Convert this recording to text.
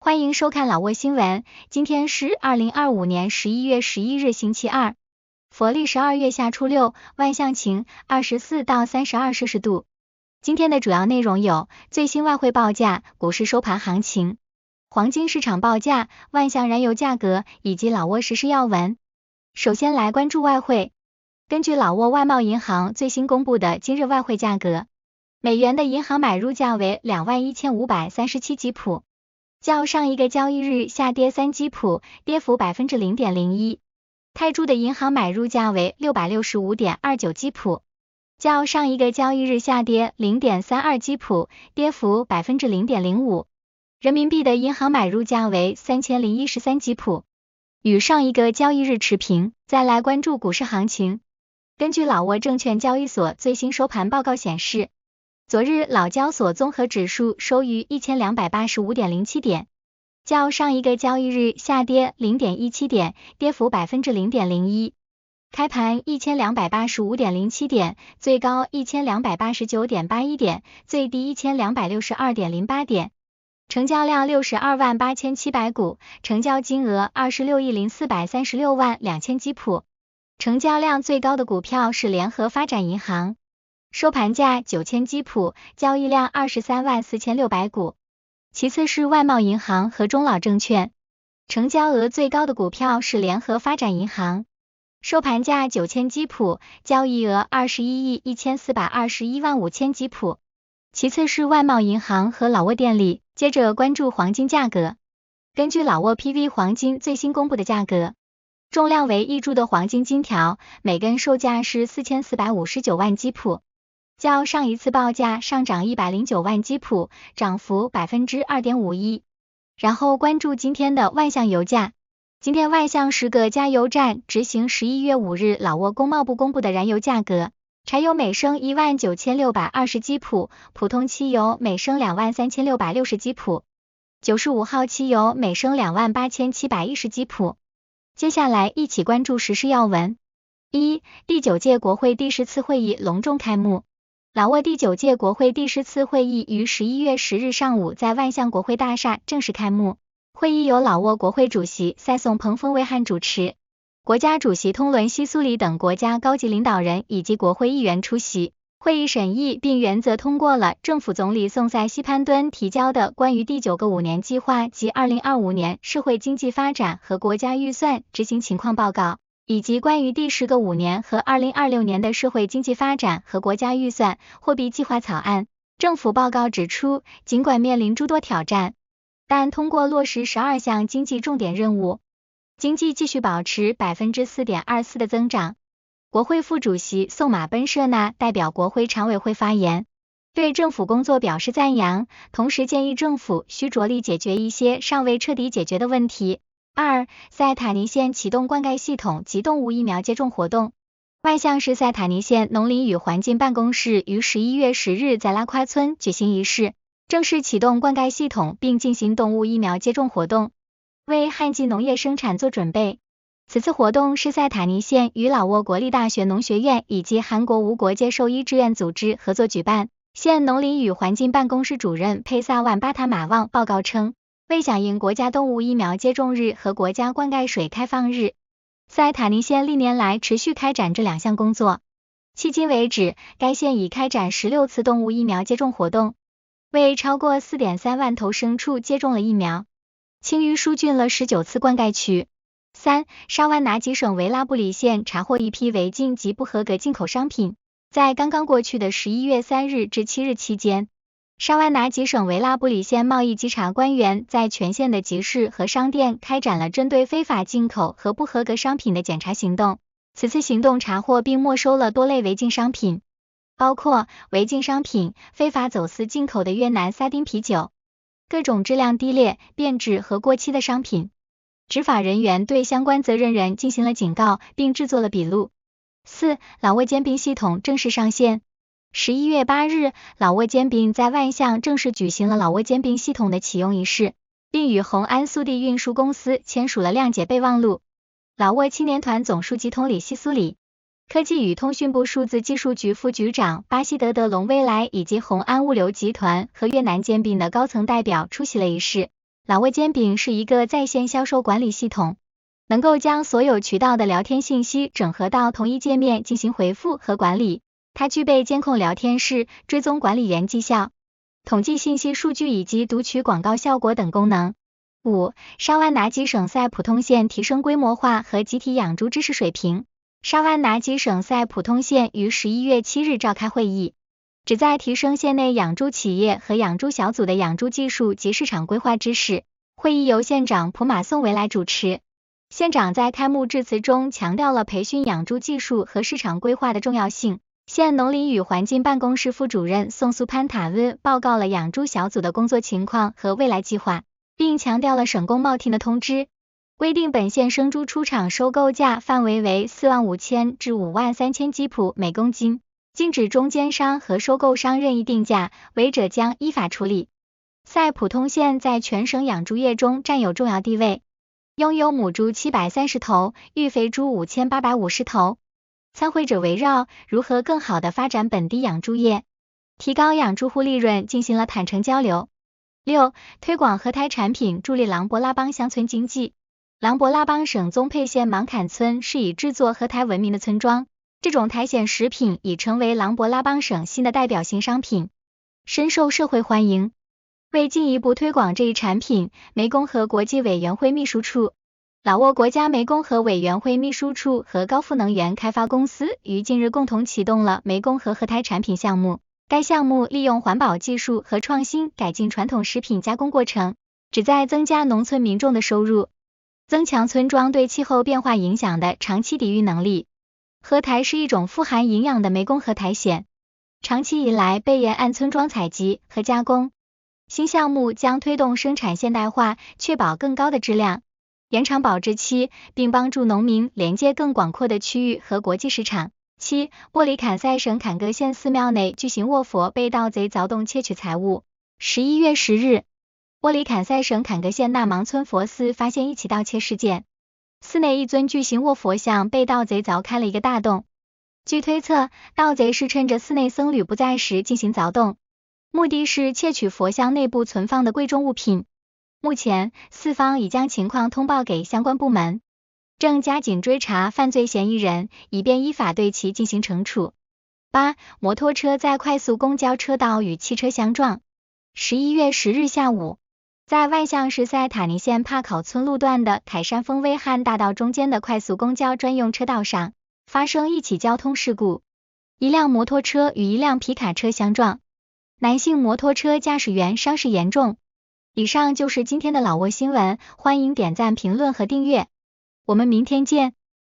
欢迎收看老挝新闻，今天是2025年11月11日星期二，佛历12月下初六，万象晴，24到32摄氏度。今天的主要内容有最新外汇报价、股市收盘行情、黄金市场报价、万象燃油价格以及老挝时事要闻。首先来关注外汇，根据老挝外贸银行最新公布的今日外汇价格，美元的银行买入价为21537吉普。较上一个交易日下跌3基普，跌幅 0.01%。泰铢的银行买入价为 665.29 基普，较上一个交易日下跌 0.32 基普，跌幅 0.05%。人民币的银行买入价为3013吉普，与上一个交易日持平。再来关注股市行情，根据老挝证券交易所最新收盘报告显示，昨日老交所综合指数收于 1285.07 点，较上一个交易日下跌 0.17 点，跌幅 0.01%。开盘 1285.07 点，最高 1289.81 点，最低 1262.08 点。成交量62万8700股，成交金额26亿0436万2000吉普。成交量最高的股票是联合发展银行，收盘价9000吉普，交易量23万4600股。其次是外贸银行和中老证券，成交额最高的股票是联合发展银行，收盘价9000吉普，交易额21亿1421万5000吉普。其次是外贸银行和老挝电力。接着关注黄金价格，根据老挝 PV 黄金最新公布的价格，重量为1铢的黄金金条，每根售价是4459万吉普，较上一次报价上涨109万吉普，涨幅 2.51%。然后关注今天的万象油价，今天万象10个加油站执行11月5日老挝工贸部公布的燃油价格，柴油每升19620吉普，普通汽油每升23660吉普，95号汽油每升28710吉普。接下来一起关注时事要闻。1. 第9届国会第10次会议隆重开幕。老挝第9届国会第10次会议于11月10日上午在万象国会大厦正式开幕。会议由老挝国会主席赛颂彭丰威汉主持，国家主席通伦西苏里等国家高级领导人以及国会议员出席。会议审议并原则通过了政府总理宋塞西潘敦提交的关于第9个5年计划及2025年社会经济发展和国家预算执行情况报告，以及关于第10个5年和2026年的社会经济发展和国家预算货币计划草案。政府报告指出，尽管面临诸多挑战，但通过落实12项经济重点任务，经济继续保持 4.24% 的增长。国会副主席宋马奔舍纳代表国会常委会发言，对政府工作表示赞扬，同时建议政府需着力解决一些尚未彻底解决的问题。2. 塞塔尼县启动灌溉系统及动物疫苗接种活动。万象市塞塔尼县农林与环境办公室于11月10日在拉夸村举行仪式，正式启动灌溉系统并进行动物疫苗接种活动，为旱季农业生产做准备。此次活动是塞塔尼县与老挝国立大学农学院以及韩国无国界兽医志愿组织合作举办。县农林与环境办公室主任佩萨万巴塔马旺报告称，为响应国家动物疫苗接种日和国家灌溉水开放日，塞塔尼县历年来持续开展这2项工作。迄今为止，该县已开展16次动物疫苗接种活动，为超过 4.3 万头牲畜接种了疫苗，清淤疏浚了19次灌溉区。3. 沙湾拿吉省维拉布里县查获一批违禁及不合格进口商品。在刚刚过去的11月3日至7日期间，沙湾拿吉省维拉布里县贸易稽查官员在全县的集市和商店开展了针对非法进口和不合格商品的检查行动。此次行动查获并没收了多类违禁商品，包括违禁商品、非法走私进口的越南撒丁啤酒、各种质量低劣、变质和过期的商品。执法人员对相关责任人进行了警告，并制作了笔录。4. 老挝兼并系统正式上线。11月8日，老挝兼并在万象正式举行了老挝兼并系统的启用仪式，并与宏安速递运输公司签署了谅解备忘录。老挝青年团总书记通里西苏里、科技与通讯部数字技术局副局长巴西德德隆威莱以及宏安物流集团和越南兼并的高层代表出席了仪式。老挝煎饼是一个在线销售管理系统，能够将所有渠道的聊天信息整合到同一界面进行回复和管理。它具备监控聊天室、追踪管理员绩效、统计信息数据以及读取广告效果等功能。5. 沙湾拿基省赛普通县提升规模化和集体养猪知识水平。沙湾拿基省赛普通县于11月7日召开会议，旨在提升县内养猪企业和养猪小组的养猪技术及市场规划知识。会议由县长普马宋维来主持。县长在开幕致辞中强调了培训养猪技术和市场规划的重要性。县农林与环境办公室副主任宋苏潘塔温报告了养猪小组的工作情况和未来计划，并强调了省工贸厅的通知，规定本县生猪出厂收购价范围为45000至53000基普每公斤，禁止中间商和收购商任意定价，违者将依法处理。赛普通县在全省养猪业中占有重要地位，拥有母猪730头，育肥猪5850头。参会者围绕如何更好地发展本地养猪业，提高养猪户利润进行了坦诚交流。6. 推广合台产品，助力琅勃拉邦乡村经济。琅勃拉邦省宗沛县芒坎村是以制作合台闻名的村庄，这种苔藓食品已成为琅勃拉邦省新的代表性商品，深受社会欢迎。为进一步推广这一产品，湄公河国际委员会秘书处、老挝国家湄公河委员会秘书处和高富能源开发公司于近日共同启动了湄公河合台产品项目。该项目利用环保技术和创新改进传统食品加工过程，旨在增加农村民众的收入，增强村庄对气候变化影响的长期抵御能力。合台是一种富含营养的湄公河苔藓，长期以来被沿岸村庄采集和加工。新项目将推动生产现代化，确保更高的质量，延长保质期，并帮助农民连接更广阔的区域和国际市场。7. 玻璃坎塞省坎哥县寺庙内巨型卧佛被盗贼凿洞窃取财物。11月10日，玻璃坎塞省坎哥县纳芒村佛寺发现一起盗窃事件，寺内一尊巨型卧佛像被盗贼凿开了一个大洞。据推测，盗贼是趁着寺内僧侣不在时进行凿洞，目的是窃取佛像内部存放的贵重物品。目前，寺方已将情况通报给相关部门，正加紧追查犯罪嫌疑人，以便依法对其进行惩处。8. 摩托车在快速公交车道与汽车相撞。11月10日下午，在万象市塞塔尼县帕考村路段的凯山峰威汉大道中间的快速公交专用车道上，发生一起交通事故，一辆摩托车与一辆皮卡车相撞，男性摩托车驾驶员伤势严重。以上就是今天的老挝新闻，欢迎点赞、评论和订阅，我们明天见。